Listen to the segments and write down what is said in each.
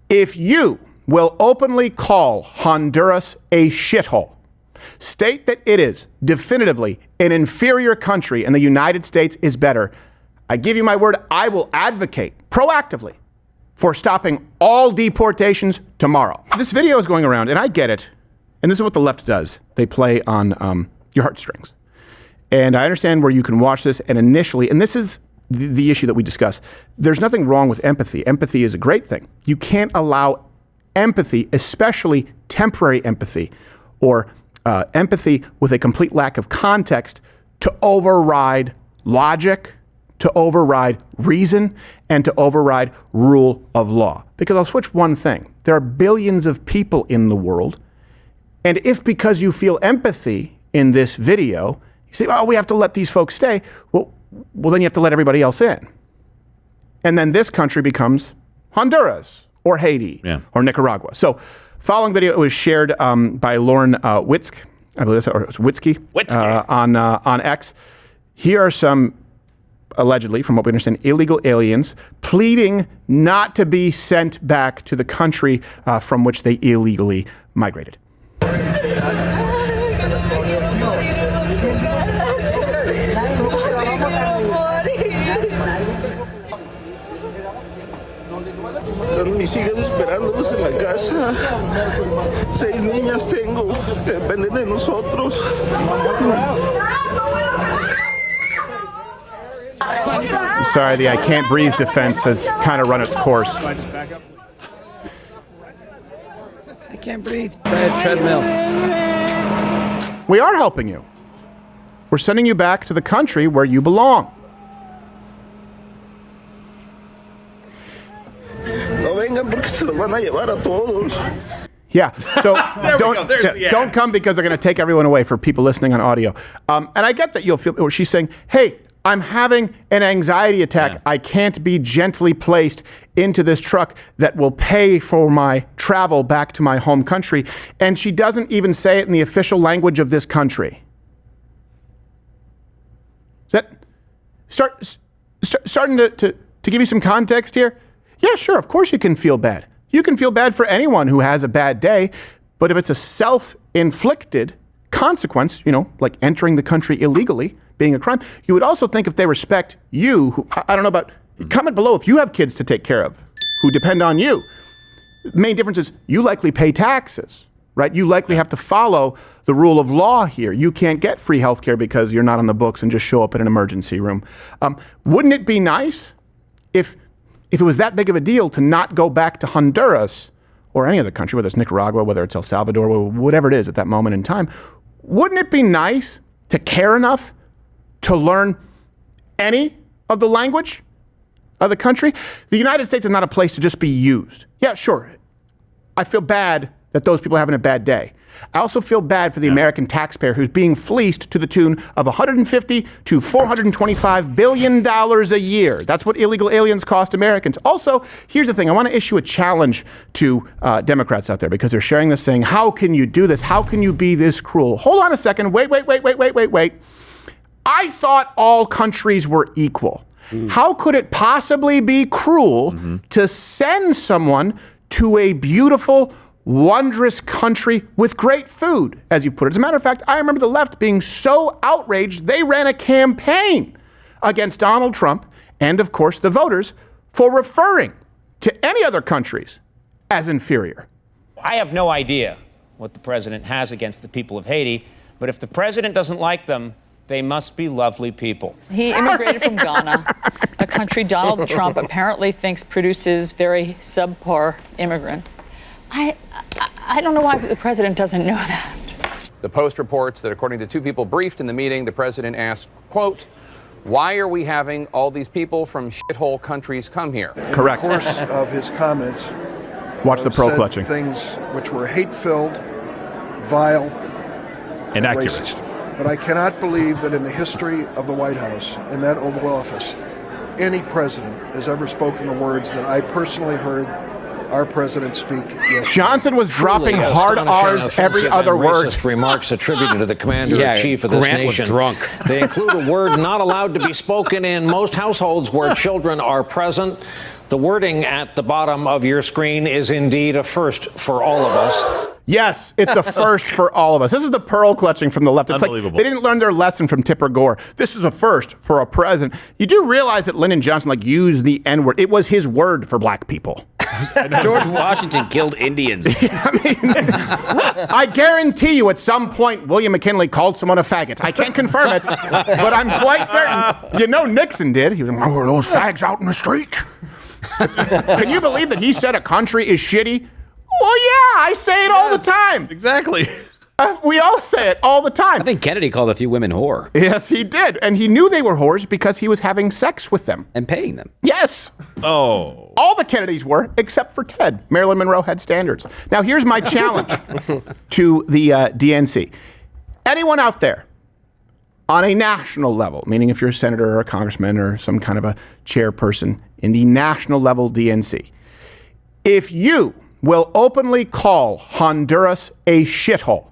If you will openly call Honduras a shithole, state that it is definitively an inferior country and the United States is better, I give you my word, I will advocate proactively for stopping all deportations tomorrow. This video is going around, and I get it, and this is what the left does. They play on your heartstrings. And I understand where you can watch this, and initially, and this is the issue that we discuss, there's nothing wrong with empathy. Empathy is a great thing. You can't allow empathy, especially temporary empathy, or empathy with a complete lack of context, to override logic, to override reason, and to override rule of law. Because I'll switch one thing. There are billions of people in the world, and if because you feel empathy in this video, you say, oh, we have to let these folks stay, well, then you have to let everybody else in. And then this country becomes Honduras, or Haiti, or Nicaragua. So, following video was shared by Lauren Witzke, I believe that's, or it was Witzke, on X. Here are some, allegedly, from what we understand, illegal aliens pleading not to be sent back to the country from which they illegally migrated. Mis hijas esperándonos en la casa. 6 niñas tengo, dependen de nosotros. Sorry, the I can't breathe defense has kind of run its course. I can't breathe. Treadmill. We are helping you. We're sending you back to the country where you belong. Yeah, so don't come because they're going to take everyone away for people listening on audio. And I get that you'll feel, she's saying, hey, I'm having an anxiety attack. Yeah. I can't be gently placed into this truck that will pay for my travel back to my home country. And she doesn't even say it in the official language of this country. Is that starting to give you some context here? Yeah, sure, of course you can feel bad. You can feel bad for anyone who has a bad day, but if it's a self-inflicted consequence, like entering the country illegally, being a crime, you would also think if they respect you, who, I don't know about, comment below if you have kids to take care of, who depend on you. The main difference is you likely pay taxes, right? You likely have to follow the rule of law here. You can't get free health care because you're not on the books and just show up in an emergency room. Wouldn't it be nice if it was that big of a deal to not go back to Honduras or any other country, whether it's Nicaragua, whether it's El Salvador, whatever it is at that moment in time? Wouldn't it be nice to care enough to learn any of the language of the country? The United States is not a place to just be used. Yeah, sure. I feel bad that those people are having a bad day. I also feel bad for the American taxpayer who's being fleeced to the tune of $150 to $425 billion a year. That's what illegal aliens cost Americans. Also, here's the thing. I want to issue a challenge to Democrats out there because they're sharing this saying, how can you do this? How can you be this cruel? Hold on a second. Wait. I thought all countries were equal. How could it possibly be cruel to send someone to a beautiful, wondrous country with great food, as you put it? As a matter of fact, I remember the left being so outraged, they ran a campaign against Donald Trump and, of course, the voters for referring to any other countries as inferior. I have no idea what the president has against the people of Haiti, but if the president doesn't like them, they must be lovely people. He immigrated from Ghana, a country Donald Trump apparently thinks produces very subpar immigrants. I don't know why the president doesn't know that. The Post reports that according to 2 people briefed in the meeting, the president asked, quote, why are we having all these people from shithole countries come here? Correct. In the course of his comments, watch the pro clutching. Things which were hate-filled, vile, and accurate. Racist. But I cannot believe that in the history of the White House, in that Oval Office, any president has ever spoken the words that I personally heard our president speak yesterday. Johnson was dropping hard R's every other word. Remarks attributed to the commander-in-chief of this Grant nation. was drunk. They include a word not allowed to be spoken in most households where children are present. The wording at the bottom of your screen is indeed a first for all of us. Yes, it's a first for all of us. This is the pearl clutching from the left. It's like they didn't learn their lesson from Tipper Gore. This is a first for a president. You do realize that Lyndon Johnson used the N-word. It was his word for black people. George Washington killed Indians. I guarantee you at some point William McKinley called someone a faggot. I can't confirm it, but I'm quite certain. Nixon did. He was like, "Oh, those fags out in the street." Can you believe that he said a country is shitty? Well, yeah, I say it all the time. Exactly. We all say it all the time. I think Kennedy called a few women whore. Yes, he did. And he knew they were whores because he was having sex with them. And paying them. Yes. Oh. All the Kennedys were, except for Ted. Marilyn Monroe had standards. Now, here's my challenge to the DNC. Anyone out there on a national level, meaning if you're a senator or a congressman or some kind of a chairperson in the national level DNC, if you will openly call Honduras a shithole,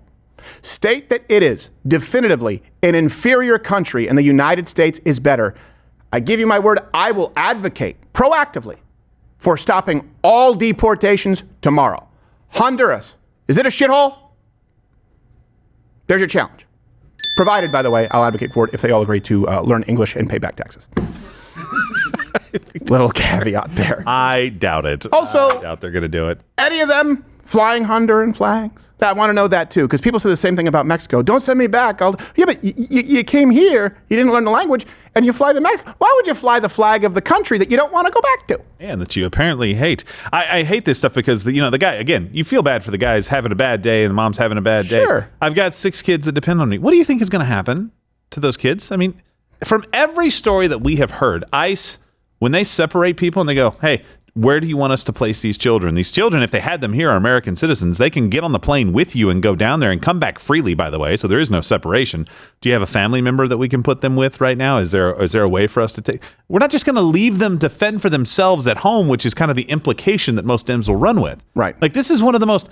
state that it is definitively an inferior country and the United States is better, I give you my word, I will advocate proactively for stopping all deportations tomorrow. Honduras, is it a shithole? There's your challenge. Provided, by the way, I'll advocate for it if they all agree to learn English and pay back taxes. Little caveat there. I doubt it. Also, I doubt they're going to do it. Any of them flying Honduran flags? I want to know that too, because people say the same thing about Mexico. Don't send me back. Yeah, but you came here, you didn't learn the language, and you fly the Mexico. Why would you fly the flag of the country that you don't want to go back to? And that you apparently hate. I hate this stuff because the guy, again, you feel bad for the guys having a bad day and the mom's having a bad day. Sure. I've got 6 kids that depend on me. What do you think is going to happen to those kids? I mean, from every story that we have heard, ICE, when they separate people and they go, hey, where do you want us to place these children? These children, if they had them here, are American citizens. They can get on the plane with you and go down there and come back freely, by the way. So there is no separation. Do you have a family member that we can put them with right now? Is there a way for us to take? We're not just going to leave them to fend for themselves at home, which is kind of the implication that most Dems will run with. Right. This is one of the most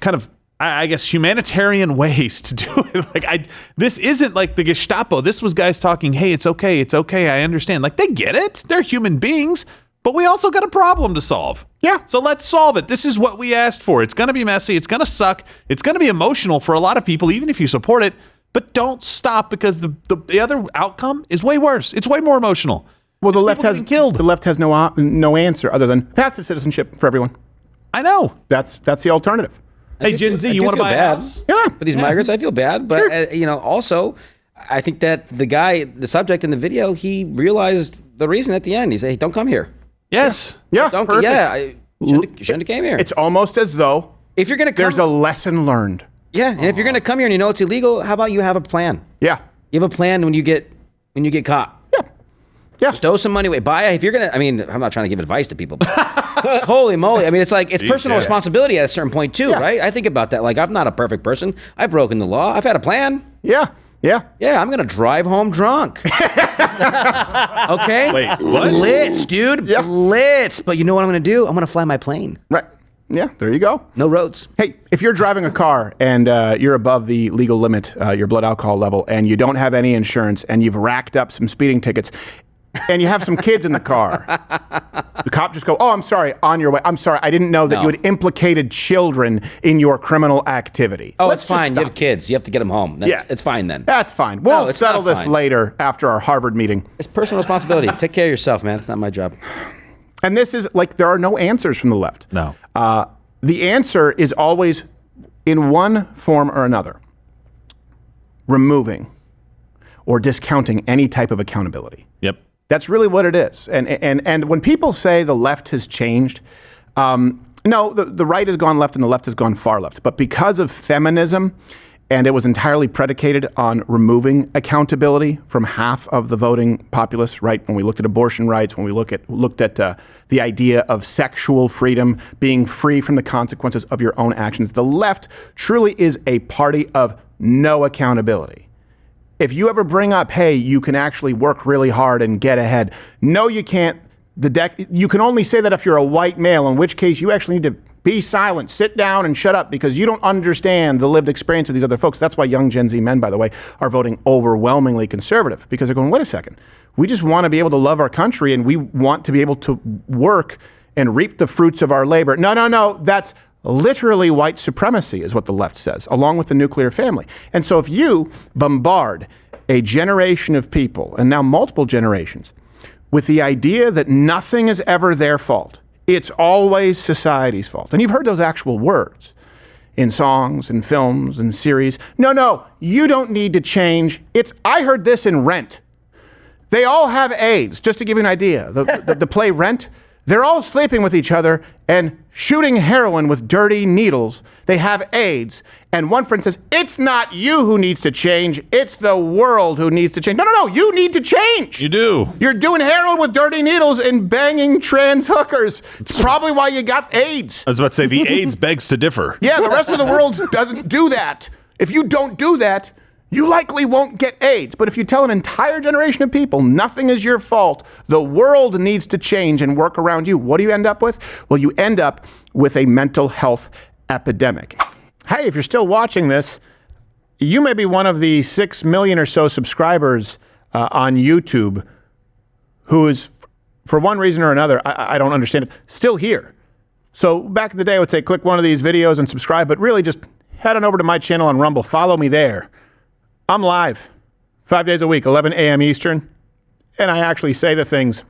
kind of, I guess, humanitarian ways to do it. This isn't like the Gestapo. This was guys talking, hey, it's okay, I understand. They get it. They're human beings. But we also got a problem to solve. Yeah. So let's solve it. This is what we asked for. It's going to be messy. It's going to suck. It's going to be emotional for a lot of people, even if you support it. But don't stop, because the other outcome is way worse. It's way more emotional. Well, the left has killed. The left has no answer other than passive citizenship for everyone. I know. That's the alternative. Hey, Gen Z, you want to buy a house? Yeah. For these migrants, I feel bad. But, Sure. Also, I think that the subject in the video, he realized the reason at the end. He said, hey, don't come here. Yes. Yeah. Don't. Yeah. You shouldn't have came here. It's almost as though if you're going to come, there's a lesson learned. Yeah. And if you're going to come here and you know it's illegal, how about you have a plan? Yeah. You have a plan when you get caught. Yeah. Stow some money away. If you're going to, I'm not trying to give advice to people, but holy moly. It's personal responsibility at a certain point too, right? I think about that. I'm not a perfect person. I've broken the law. I've had a plan. Yeah. Yeah. Yeah, I'm going to drive home drunk. Okay? Wait, what? Blitz, dude. Yeah. Blitz. But you know what I'm going to do? I'm going to fly my plane. Right. Yeah, there you go. No roads. Hey, if you're driving a car and you're above the legal limit, your blood alcohol level, and you don't have any insurance, and you've racked up some speeding tickets, and you have some kids in the car, the cop just go, oh, I'm sorry, on your way. I'm sorry, I didn't know that you had implicated children in your criminal activity. Oh, it's fine. You have kids. You have to get them home. It's fine then. That's fine. We'll it's settle not this fine. later after our Harvard meeting. It's personal responsibility. Take care of yourself, man. It's not my job. And this is there are no answers from the left. No. The answer is always, in one form or another, removing or discounting any type of accountability. Yep. That's really what it is. And when people say the left has changed, no, the right has gone left and the left has gone far left. But because of feminism, and it was entirely predicated on removing accountability from half of the voting populace, right? When we looked at abortion rights, when we looked at the idea of sexual freedom, being free from the consequences of your own actions, the left truly is a party of no accountability. If you ever bring up, hey, you can actually work really hard and get ahead. No, you can't. You can only say that if you're a white male, in which case you actually need to be silent, sit down and shut up, because you don't understand the lived experience of these other folks. That's why young Gen Z men, by the way, are voting overwhelmingly conservative, because they're going, wait a second, we just want to be able to love our country and we want to be able to work and reap the fruits of our labor. No, that's literally white supremacy is what the left says, along with the nuclear family. And so if you bombard a generation of people, and now multiple generations, with the idea that nothing is ever their fault, it's always society's fault. And you've heard those actual words in songs and films and series. No, you don't need to change. I heard this in Rent. They all have AIDS, just to give you an idea. The play Rent, they're all sleeping with each other and shooting heroin with dirty needles. They have AIDS. And one friend says, it's not you who needs to change. It's the world who needs to change. No, you need to change. You do. You're doing heroin with dirty needles and banging trans hookers. It's probably why you got AIDS. I was about to say, the AIDS begs to differ. Yeah, the rest of the world doesn't do that. If you don't do that, you likely won't get AIDS. But if you tell an entire generation of people nothing is your fault, the world needs to change and work around you, what do you end up with? Well, you end up with a mental health epidemic. Hey, if you're still watching this, you may be one of the 6 million or so subscribers on YouTube who is, for one reason or another, I don't understand it, still here. So back in the day, I would say click one of these videos and subscribe, but really just head on over to my channel on Rumble. Follow me there. I'm live 5 days a week, 11 a.m. Eastern, and I actually say the things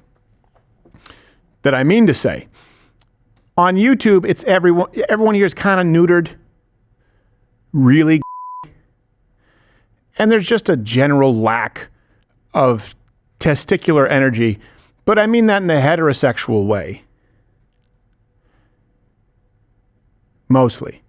that I mean to say. On YouTube, it's everyone here is kind of neutered, really, and there's just a general lack of testicular energy, but I mean that in the heterosexual way. Mostly.